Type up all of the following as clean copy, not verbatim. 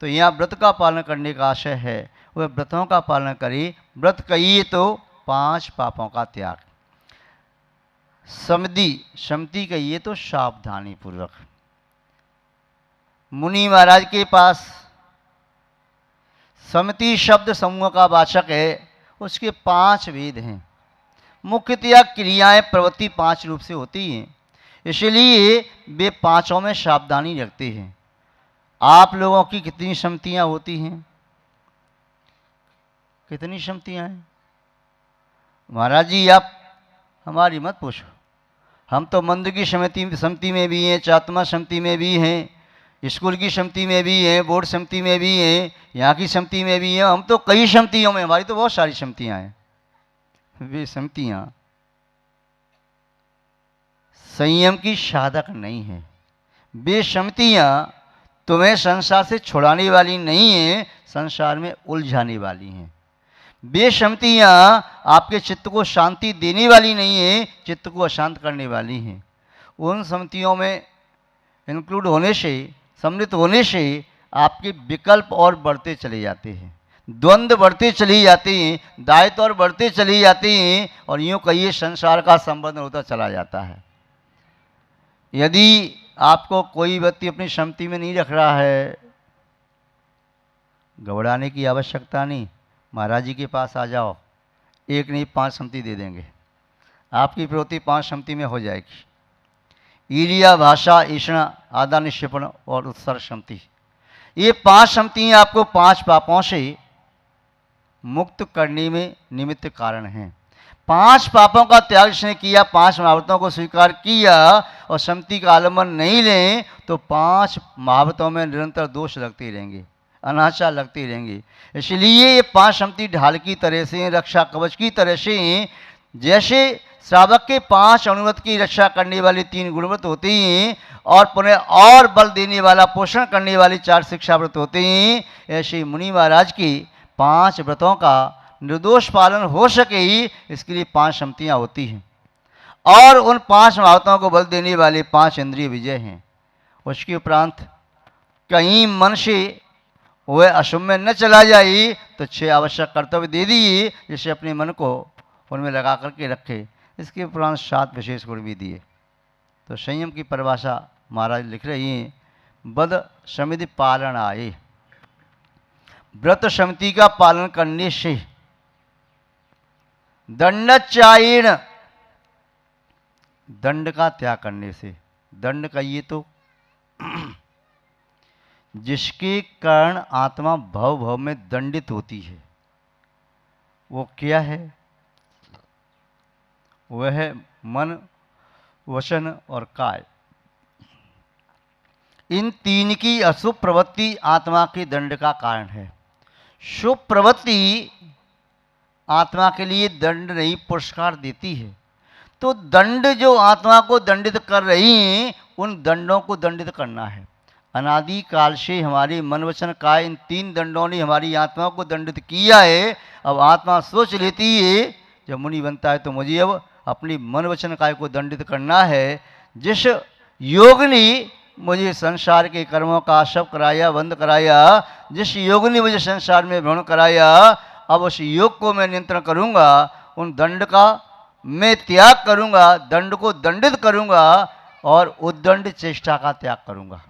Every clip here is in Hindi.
तो यहाँ व्रत का पालन करने का आशय है, वह व्रतों का पालन करे। व्रत कहिए तो 5 पापों का त्याग। समति कहिए तो सावधानी पूर्वक। मुनि महाराज के पास समति शब्द समूह का वाचक है, उसके 5 वेद हैं। मुख्यतया क्रियाएं प्रवृत्ति 5 रूप से होती हैं, इसलिए वे 5 में सावधानी रखते हैं। आप लोगों की कितनी सम्मतियां होती हैं? कितनी सम्मतियां हैं? महाराज जी आप हमारी मत पूछो, हम तो मंदिर की सम्मति में भी हैं, चात्मा सम्मति में भी हैं, स्कूल की सम्मति में भी हैं, बोर्ड सम्मति में भी हैं, यहाँ की सम्मति में भी हैं। हम तो कई सम्मतियों में, हमारी तो बहुत सारी सम्मतियां हैं। वे सम्मतियां संयम की साधक नहीं है। वे सम्मतियां तुम्हें संसार से छुड़ाने वाली नहीं है, संसार में उलझाने वाली हैं। वे सम्मतियां आपके चित्त को शांति देने वाली नहीं है, चित्त को अशांत करने वाली हैं। उन सम्मतियों में इंक्लूड होने से, सम्मिलित होने से आपके विकल्प और बढ़ते चले जाते हैं, द्वंद्व बढ़ते चले जाते हैं, दायित्व और बढ़ते चले जाते हैं, और यूँ कहिए संसार का संबंध होता चला जाता है। यदि आपको कोई व्यक्ति अपनी सम्मति में नहीं रख रहा है, घबराने की आवश्यकता नहीं। महाराज जी के पास आ जाओ, 1 नहीं 5 सम्मति दे देंगे, आपकी प्रवृत्ति 5 सम्मति में हो जाएगी। ईर्ष्या, भाषा, ईषणा, आदा निक्षेपण और उत्सर्ग सम्मति, ये 5 सम्मतियाँ आपको 5 पापों से मुक्त करने में निमित्त कारण हैं। 5 पापों का त्याग जिसने किया, 5 महाव्रतों को स्वीकार किया और सम्मति का आलम्बन नहीं लें, तो 5 महाव्रतों में निरंतर दोष लगते रहेंगे, अनाचार लगते रहेंगे। इसलिए ये 5 सम्मति ढाल की तरह से, रक्षा कवच की तरह से, जैसे श्रावक के 5 अनुव्रत की रक्षा करने वाले 3 गुणव्रत होते हैं और पुनः और बल देने वाला, पोषण करने वाले 4 शिक्षाव्रत होते हैं, ऐसे मुनि महाराज की 5 व्रतों का निर्दोष पालन हो सके ही, इसके लिए 5 सम्मतियाँ होती हैं। और उन 5 महाव्रतों को बल देने वाले 5 इंद्रिय विजय हैं। उसके उपरांत कहीं मन से वह अशुभ में न चला जाए तो 6 आवश्यक कर्तव्य दे दिए, जिससे अपने मन को उनमें लगा करके रखे। इसके उपरांत 7 विशेष गुण भी दिए। तो संयम की परिभाषा महाराज लिख रही हैं, बद समिति पालन आए। व्रत समिति का पालन करने से, दंडचायेण, दंड का त्याग करने से, दंड कहिए तो जिसके कारण आत्मा भव भव में दंडित होती है, वो क्या है? वह है मन, वचन और काय। इन 3 की अशुभ प्रवृत्ति आत्मा के दंड का कारण है। शुभ प्रवृत्ति आत्मा के लिए दंड नहीं, पुरस्कार देती है। तो दंड जो आत्मा को दंडित कर रही हैं, उन दंडों को दंडित करना है। अनादि काल से हमारे मन वचन काय, इन 3 दंडों ने हमारी आत्मा को दंडित किया है। अब आत्मा सोच लेती है, जब मुनि बनता है तो मुझे अब अपनी मन वचन काय को दंडित करना है। जिस योग ने मुझे संसार के कर्मों का सब कराया, बंद कराया, जिस योग ने मुझे संसार में भ्रमण कराया, अब उस योग को मैं नियंत्रण करूँगा, उन दंड का मैं त्याग करूँगा, दंड को दंडित करूँगा और उद्दंड चेष्टा का त्याग करूँगा।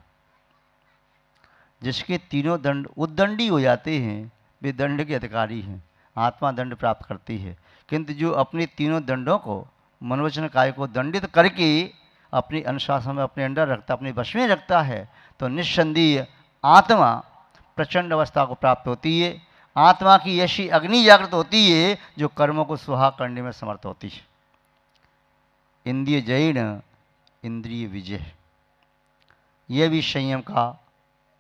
जिसके 3 दंड उद्दंडी हो जाते हैं, वे दंड के अधिकारी हैं, आत्मा दंड प्राप्त करती है। किंतु जो अपने 3 दंडों को, मनोवचन काय को दंडित करके अपने अनुशासन में, अपने अंडर रखता, अपने वश में रखता है, तो निस्संदेह आत्मा प्रचंड अवस्था को प्राप्त होती है। आत्मा की ऐसी अग्नि जागृत होती है जो कर्मों को सुहा करने में समर्थ होती है। इंद्रिय जयण इंद्रिय विजय, यह भी संयम का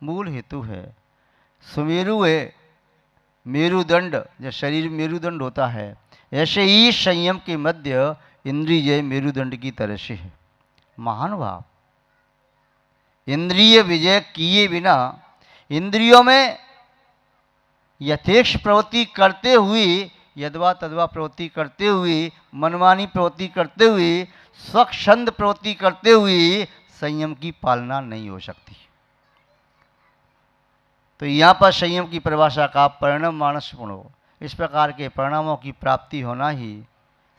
मूल हेतु है। सुमेरु है मेरुदंड, जब शरीर मेरुदंड होता है, ऐसे ही संयम के मध्य इंद्रिय जय मेरुदंड की तरह से है। महानुभाव, इंद्रिय विजय किए बिना, इंद्रियों में यथेक्ष प्रवृत्ति करते हुए, यदवा तदवा प्रवृत्ति करते हुए, मनमानी प्रवृत्ति करते हुए, स्वच्छंद प्रवृत्ति करते हुए संयम की पालना नहीं हो सकती। तो यहाँ पर संयम की परिभाषा का परिणाम मानसपूर्ण हो, इस प्रकार के परिणामों की प्राप्ति होना ही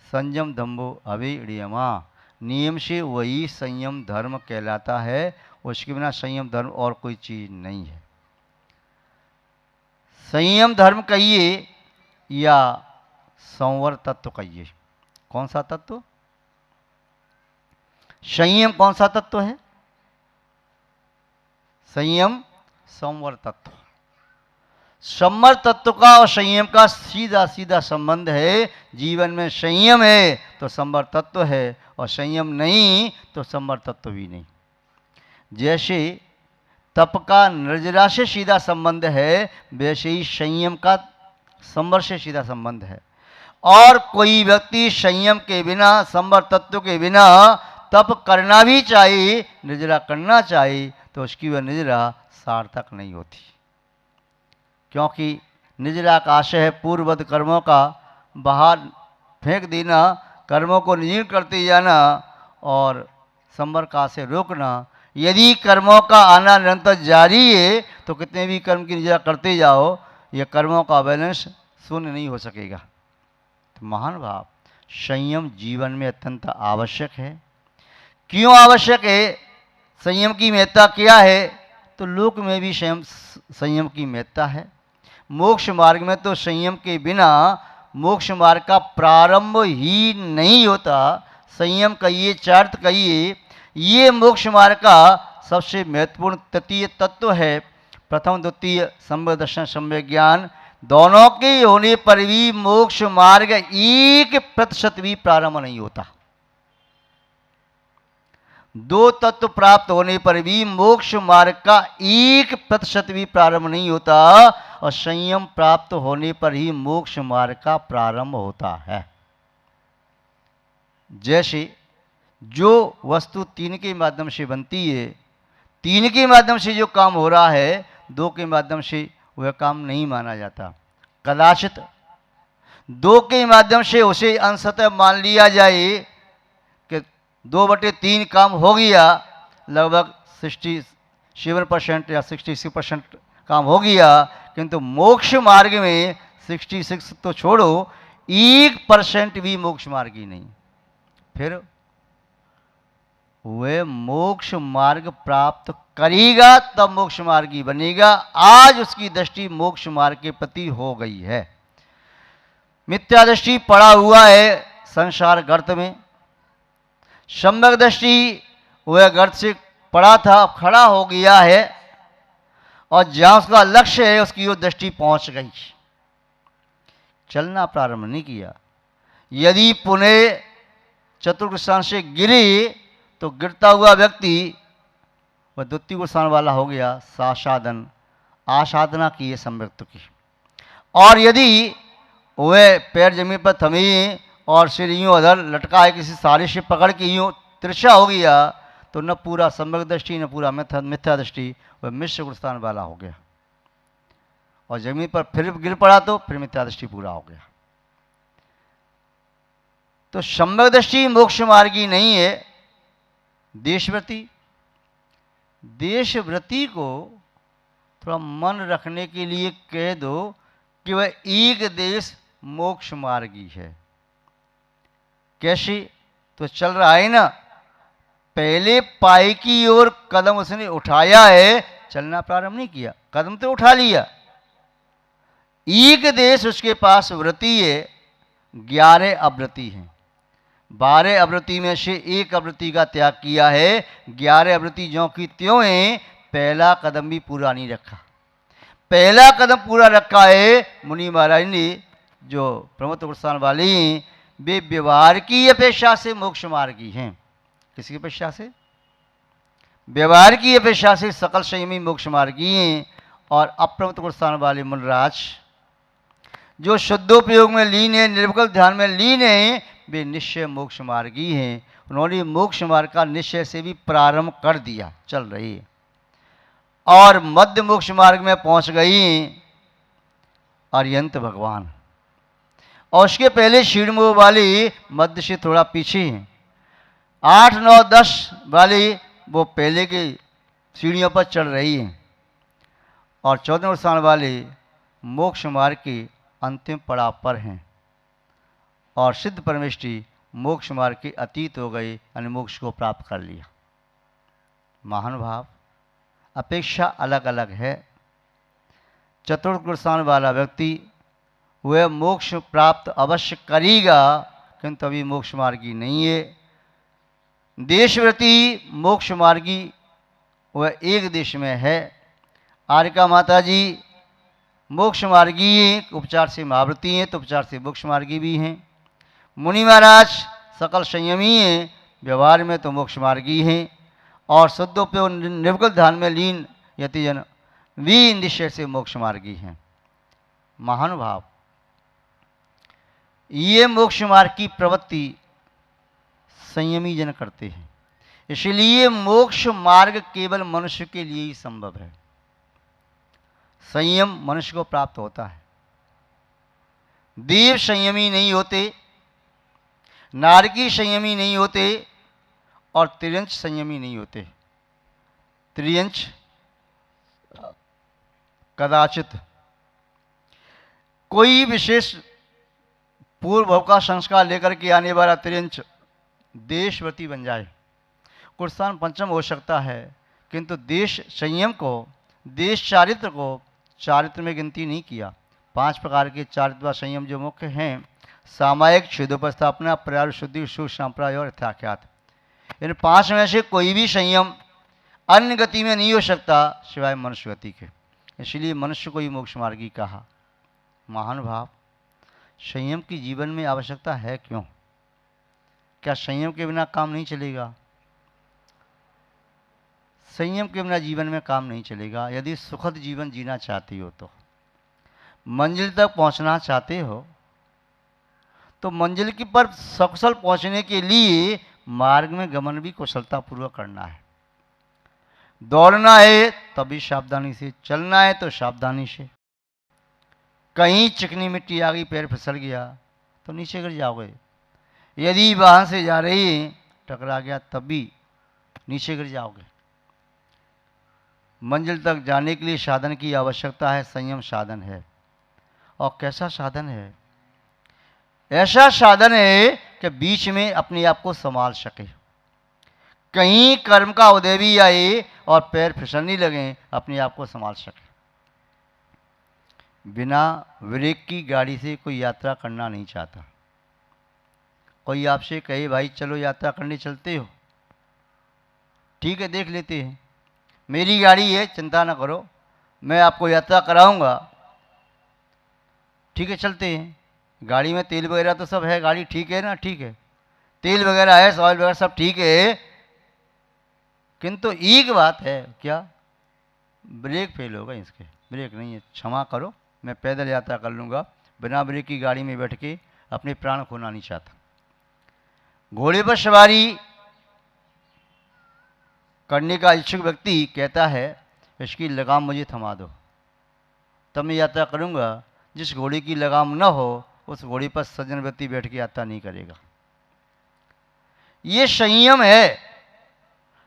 संयम धम्मो अभिनियमा, नियम से वही संयम धर्म कहलाता है। उसके बिना संयम धर्म और कोई चीज नहीं है। संयम धर्म कहिए या संवर तत्व कहिए। कौन सा तत्व? संयम कौन सा तत्व है? संयम संवर तत्व। संवर तत्व का और संयम का सीधा सीधा संबंध है। जीवन में संयम है तो संवर तत्व है, और संयम नहीं तो संवर तत्व भी नहीं। जैसे तप का निर्जरा से सीधा संबंध है, वैसे ही संयम का संवर से सीधा संबंध है। और कोई व्यक्ति संयम के बिना, संवर तत्व के बिना तप करना भी चाहे, निर्जरा करना चाहे, तो उसकी वह निर्जरा सार्थक नहीं होती। क्योंकि निर्जरा का आशय है पूर्ववत कर्मों का बाहर फेंक देना, कर्मों को निर्जीर्ण करते जाना, और संवर का आशय रोकना। यदि कर्मों का आना निरंतर जारी है तो कितने भी कर्म की निर्जरा करते जाओ, यह कर्मों का बैलेंस शून्य नहीं हो सकेगा। तो महान भाव, संयम जीवन में अत्यंत आवश्यक है। क्यों आवश्यक है? संयम की महत्ता क्या है? तो लोक में भी संयम की महत्ता है। मोक्ष मार्ग में तो संयम के बिना मोक्ष मार्ग का प्रारंभ ही नहीं होता। संयम कहिए, चार्थ कहिए, ये मोक्ष मार्ग का सबसे महत्वपूर्ण तृतीय तत्व है। प्रथम द्वितीय सम्यक दर्शन सम्यक ज्ञान दोनों के होने पर भी मोक्ष मार्ग 1% भी प्रारंभ नहीं होता। दो तत्व प्राप्त होने पर भी मोक्ष मार्ग का 1% भी प्रारंभ नहीं होता, और संयम प्राप्त होने पर ही मोक्ष मार्ग का प्रारंभ होता है। जैसे जो वस्तु 3 के माध्यम से बनती है, 3 के माध्यम से जो काम हो रहा है, 2 के माध्यम से वह काम नहीं माना जाता। कदाचित 2 के माध्यम से उसे अंशतः मान लिया जाए कि 2/3 काम हो गया, लगभग 67% या 66% काम हो गया। किंतु मोक्ष मार्ग में 66 तो छोड़ो, 1% भी मोक्ष मार्ग ही नहीं। फिर वह मोक्ष मार्ग प्राप्त करेगा तब मोक्ष मार्गी बनेगा। आज उसकी दृष्टि मोक्ष मार्ग के प्रति हो गई है। मिथ्या दृष्टि पड़ा हुआ है संसार गर्त में। सम्यक दृष्टि वह गर्त से पड़ा था, अब खड़ा हो गया है, और जहां उसका लक्ष्य है उसकी वो दृष्टि पहुंच गई, चलना प्रारंभ नहीं किया। यदि पुनः चतुर्थ स्थान से गिरे तो गिरता हुआ व्यक्ति वह द्वितीय स्थान वाला हो गया। साधन आसाधना की है सम्यक्त की। और यदि वह पैर जमीन पर थमे और सिर यूँ अधर लटका है, किसी सारे से पकड़ के यूँ तिरछा हो गया, तो न पूरा सम्यक दृष्टि न पूरा मिथ्या दृष्टि, वह मिश्र स्थान वाला हो गया। और जमीन पर फिर गिर पड़ा तो फिर मिथ्या दृष्टि पूरा हो गया। तो सम्यक दृष्टि मोक्ष मार्गी नहीं है। देशव्रति, देशव्रति को थोड़ा मन रखने के लिए कह दो कि वह एक देश मोक्ष मार्गी है। कैसे? तो चल रहा है ना, पहले पाई की ओर कदम उसने उठाया है, चलना प्रारंभ नहीं किया, कदम तो उठा लिया। एक देश उसके पास व्रति है, 11 अव्रति हैं। 12 अव्रति में से एक अव्रति का त्याग किया है। 11 अव्रति ज्यों की त्यों है, पहला कदम भी पूरा नहीं रखा। पहला कदम पूरा रखा है मुनि महाराज ने, जो प्रमोद प्रस्थान वाले हैं, वे व्यवहार की अपेक्षा से मोक्ष मार्गी हैं। किसकी अपेक्षा से? व्यवहार की अपेक्षा से सकल संयमी मोक्ष मार्गी हैं। और अप्रमत्त प्रस्थान वाले मुनराज जो शुद्धोपयोग में लीन है, निर्विकल्प ध्यान में लीन है, वे निश्चय मोक्ष मार्गी हैं। उन्होंने मोक्ष मार्ग का निश्चय से भी प्रारंभ कर दिया, चल रही है, और मध्य मोक्ष मार्ग में पहुंच गई अर्यंत भगवान। और उसके पहले शीर्णमोह वाली मध्य से थोड़ा पीछे हैं। 8, 9, 10 वाली वो पहले की सीढ़ियों पर चढ़ रही हैं। और 14 स्थान वाले मोक्ष मार्ग के अंतिम पड़ाव पर हैं और सिद्ध परमेष्टि मोक्ष मार्ग के अतीत हो गए, यानी मोक्ष को प्राप्त कर लिया। महानुभाव, अपेक्षा अलग अलग है। चतुर्थ स्थान वाला व्यक्ति वह मोक्ष प्राप्त अवश्य करेगा, किंतु अभी मोक्ष मार्गी नहीं है। देशव्रति मोक्ष मार्गी वह एक देश में है। आर्यका माता जी मोक्ष मार्गी हैं, उपचार से महाव्रती हैं, तो उपचार से मोक्ष मार्गी भी हैं। मुनि महाराज सकल संयमी हैं, व्यवहार में तो मोक्ष मार्गी हैं। और शुद्धोपयोग निर्विकल्प ध्यान में लीन यतिजन भी निश्चय से मोक्ष मार्गी हैं। महानुभाव, ये मोक्ष मार्ग की प्रवृत्ति संयमी जन करते हैं, इसलिए मोक्ष मार्ग केवल मनुष्य के लिए ही संभव है। संयम मनुष्य को प्राप्त होता है। देव संयमी नहीं होते, नारकी संयमी नहीं होते और त्रियंच संयमी नहीं होते। त्रियंच कदाचित कोई विशेष पूर्व भव का संस्कार लेकर के आने वाला त्रियंच देशव्रती बन जाए। कुछ स्थान पंचम हो सकता है, किंतु देश संयम को, देश चारित्र को चारित्र में गिनती नहीं किया। 5 प्रकार के चारित्र व संयम जो मुख्य हैं, सामायिक, क्षुद्रोपस्थापना, पर्यावरण शुद्धि, सुख संप्रदाय और यथाख्यात। इन 5 में से कोई भी संयम अन्य गति में नहीं हो सकता सिवाय मनुष्य गति के, इसलिए मनुष्य को ही मोक्ष मार्गी कहा। महानुभाव, संयम की जीवन में आवश्यकता है क्यों? क्या संयम के बिना काम नहीं चलेगा? संयम के बिना जीवन में काम नहीं चलेगा। यदि सुखद जीवन जीना चाहते हो, तो मंजिल तक पहुंचना चाहते हो, तो मंजिल की पर सकुशल पहुंचने के लिए मार्ग में गमन भी कुशलतापूर्वक करना है। दौड़ना है तभी सावधानी से, चलना है तो सावधानी से। कहीं चिकनी मिट्टी आ गई, पैर फिसल गया तो नीचे गिर जाओगे। यदि वाहन से जा रही हैं, टकरा गया तब भी नीचे गिर जाओगे। मंजिल तक जाने के लिए साधन की आवश्यकता है। संयम साधन है। और कैसा साधन है? ऐसा साधन है कि बीच में अपने आप को संभाल सके, कहीं कर्म का उदय भी आए और पैर फिसलने लगे, अपने आप को संभाल सके। बिना ब्रेक की गाड़ी से कोई यात्रा करना नहीं चाहता। कोई आपसे कहे भाई चलो यात्रा करने चलते हो, ठीक है देख लेते हैं, मेरी गाड़ी है, चिंता ना करो, मैं आपको यात्रा कराऊंगा, ठीक है चलते हैं। गाड़ी में तेल वगैरह तो सब है, गाड़ी ठीक है ना? ठीक है, तेल वगैरह है, ऑयल वगैरह सब ठीक है, किंतु एक बात है, क्या? ब्रेक फेल होगा इसके, ब्रेक नहीं है, क्षमा करो, मैं पैदल यात्रा कर लूँगा, बिना ब्रेक की गाड़ी में बैठ के अपने प्राण खोना नहीं चाहता। घोड़े पर सवारी करने का इच्छुक व्यक्ति कहता है इसकी लगाम मुझे थमा दो, तब मैं यात्रा करूँगा। जिस घोड़े की लगाम न हो उस घोड़े पर सज्जन व्यक्ति बैठ के यात्रा नहीं करेगा। ये संयम है।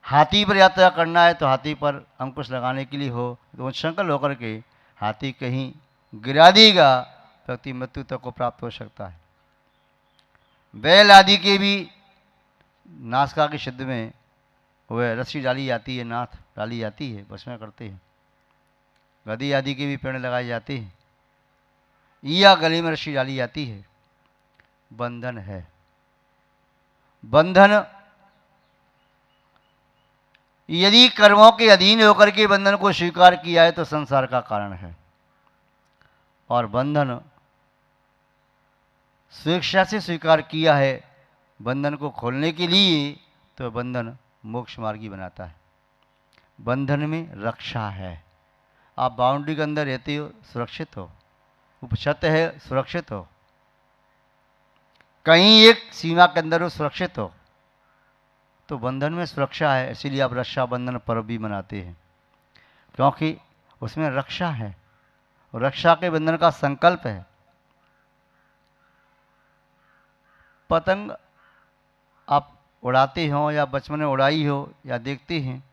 हाथी पर यात्रा करना है तो हाथी पर अंकुश लगाने के लिए हो, तो संकल्प होकर के हाथी कहीं गिरा देगा, व्यक्ति मृत्यु तक को प्राप्त हो सकता है। बैल आदि के भी नासका के सिद्ध में वह रस्सी डाली जाती है, नाथ डाली जाती है, बस में करते हैं। गधी आदि के भी पेड़ लगाए जाते हैं, या गले में रस्सी डाली जाती है। बंधन है। बंधन यदि कर्मों के अधीन होकर के बंधन को स्वीकार किया है तो संसार का कारण है, और बंधन स्वेच्छा से स्वीकार किया है बंधन को खोलने के लिए, तो बंधन मोक्ष मार्गी बनाता है। बंधन में रक्षा है। आप बाउंड्री के अंदर रहते हो, सुरक्षित हो, उपछत है, सुरक्षित हो, कहीं एक सीमा के अंदर हो, सुरक्षित हो, तो बंधन में सुरक्षा है। इसीलिए आप रक्षाबंधन पर्व भी मनाते हैं, क्योंकि उसमें रक्षा है, और रक्षा के बंधन का संकल्प है। पतंग आप उड़ाते हो या बचपन में उड़ाई हो या देखते हैं,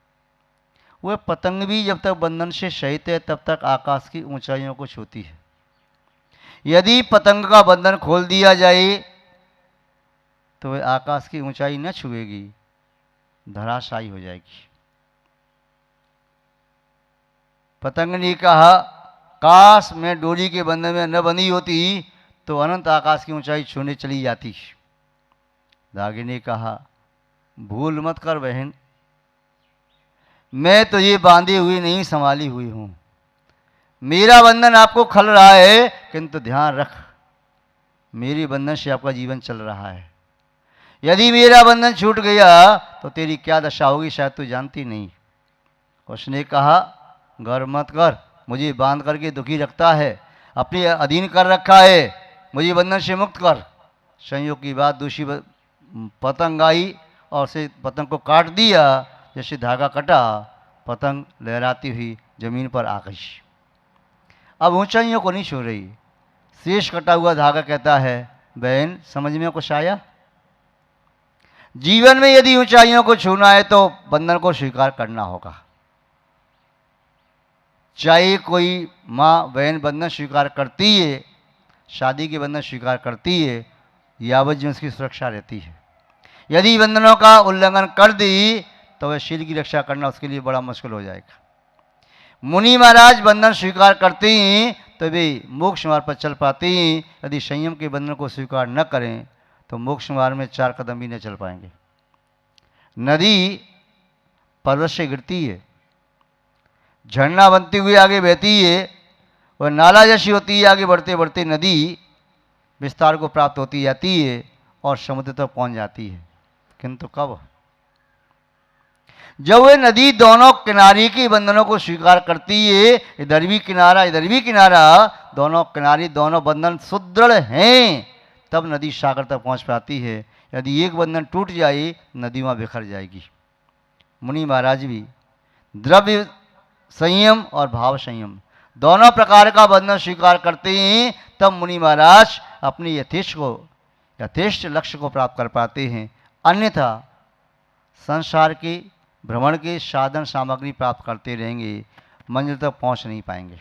वह पतंग भी जब तक बंधन से सहित है तब तक आकाश की ऊंचाइयों को छूती है। यदि पतंग का बंधन खोल दिया जाए तो वह आकाश की ऊंचाई न छुएगी, धराशायी हो जाएगी। पतंग ने कहा, काश मैं डोरी के बंधन में न बंधी होती तो अनंत आकाश की ऊंचाई छूने चली जाती। धागे ने कहा, भूल मत कर बहन, मैं तो ये बांधी हुई नहीं संभाली हुई हूं। मेरा बंधन आपको खल रहा है, किंतु ध्यान रख मेरी बंधन से आपका जीवन चल रहा है। यदि मेरा बंधन छूट गया तो तेरी क्या दशा होगी शायद तू जानती नहीं। उसने कहा, गर्व मत कर, मुझे बांध करके दुखी रखता है, अपने अधीन कर रखा है, मुझे बंधन से मुक्त कर। संयोग की बात, दूसरी पतंग आई और से पतंग को काट दिया। जैसे धागा कटा, पतंग लहराती हुई जमीन पर आ गई। अब ऊंचाइयों को नहीं छू रही। शेष कटा हुआ धागा कहता है, बहन समझ में कुछ आया? जीवन में यदि ऊंचाइयों को छूना है तो बंधन को स्वीकार करना होगा। चाहे कोई माँ बहन बंधन स्वीकार करती है, शादी के बंधन स्वीकार करती है, यावत जीवन उसकी सुरक्षा रहती है। यदि बंधनों का उल्लंघन कर दी तो वह शील की रक्षा करना उसके लिए बड़ा मुश्किल हो जाएगा। मुनि महाराज बंधन स्वीकार करते ही तो वे मोक्ष मार्ग पर चल पाते ही। यदि संयम के बंधन को स्वीकार न करें तो मोक्ष मार्ग में 4 कदम भी न चल पाएंगे। नदी पर्वत से गिरती है, झरना बनती हुई आगे बहती है, और नाला जैसी होती है, आगे बढ़ते बढ़ते नदी विस्तार को प्राप्त होती जाती है और समुद्र तक पहुंच जाती है। किंतु कब? जब वह नदी दोनों किनारे के बंधनों को स्वीकार करती है, इधर भी किनारा इधर भी किनारा, दोनों किनारे दोनों बंधन सुदृढ़ हैं, तब नदी सागर तक पहुंच पाती है। यदि एक बंधन टूट जाए नदी वहां बिखर जाएगी। मुनि महाराज भी द्रव्य संयम और भाव संयम दोनों प्रकार का बंधन स्वीकार करते हैं, तब मुनि महाराज अपने यथेष्ट लक्ष्य को प्राप्त कर पाते हैं। अन्यथा संसार के भ्रमण के साधन सामग्री प्राप्त करते रहेंगे, मंजिल तक पहुंच नहीं पाएंगे।